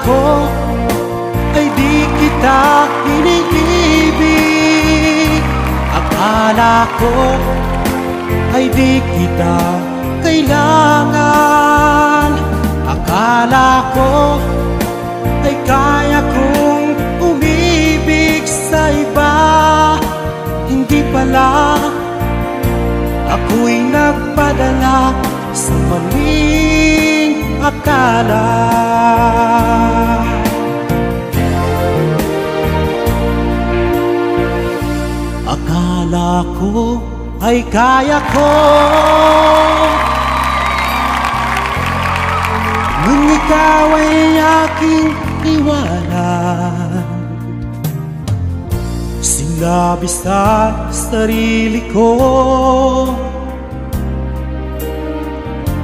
ko ay di kita iniibig. Akala ko ay di kita kailangan. Akala ko ay kaya kong umibig sa iba. Hindi pala, ako'y nagpadala sa maling akala. Akala ko ay kaya ko, nung ikaw ay aking iwanan. Sinabi sa sarili ko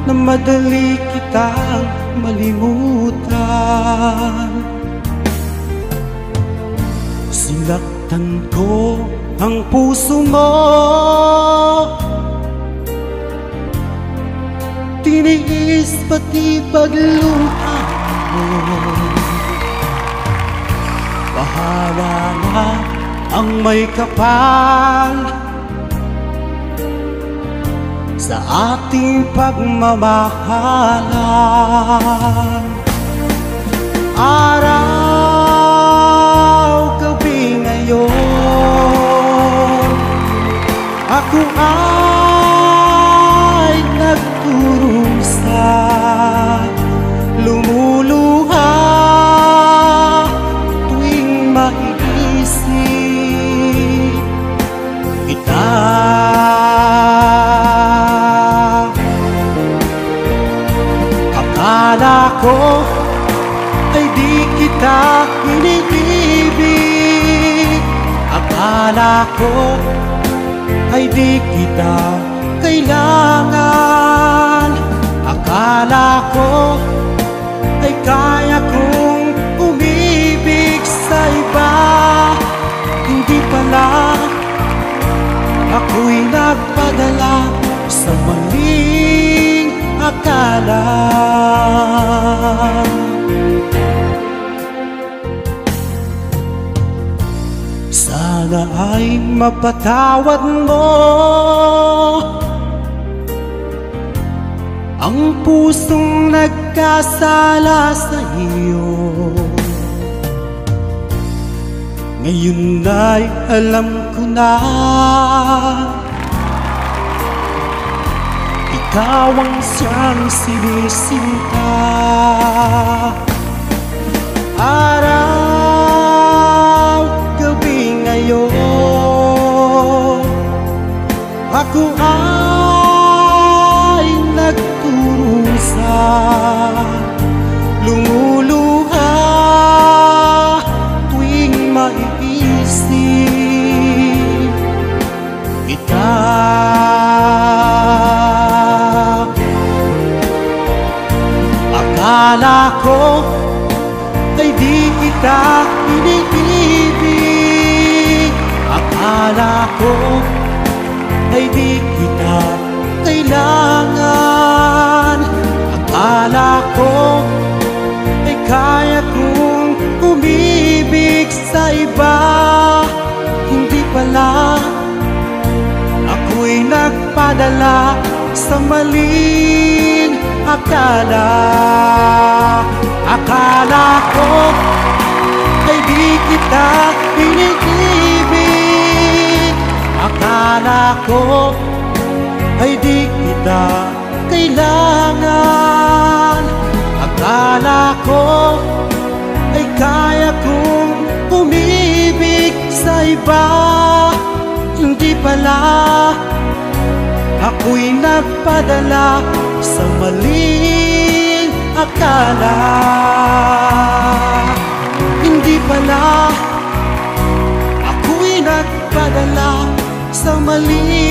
na madali kitang malimutan. Sinaktan ko ang puso mo, tiniis pati paglungha mo. Bahala na ang may kapal sa ating pagmamahalan. Araw, gabi ngayon, ako ay nagkurusa, lumuluha tuwing maiisip kita. Akala ko ay di kita iniibig. Akala ko ay di kita kailangan. Akala ko ay kaya kong umibig sa iba. Hindi pala, ako'y nagpadala sa maling akala. Sana ay mapatawad mo ang pusong nagkasala sa iyo. Ngayon ay alam ko na ikaw ang siyang sinisinta. Araw, gabi ngayon, ako ay nagturusa, lumuluha tuwing maiisip kita. Akala ko ay di kita iniibig. Akala ko ay di kita kailangan. Akala ko ay kaya kong umibig sa iba. Hindi pala, ako'y nagpadala sa maling akala. Akala ko ay di kita iniibig. Akala ko ay di kita kailangan. Akala ko ay kaya kong umibig sa iba. Hindi pala, ako'y nagpadala sa maling akala. Hindi pala, ako'y nagpadala sa maling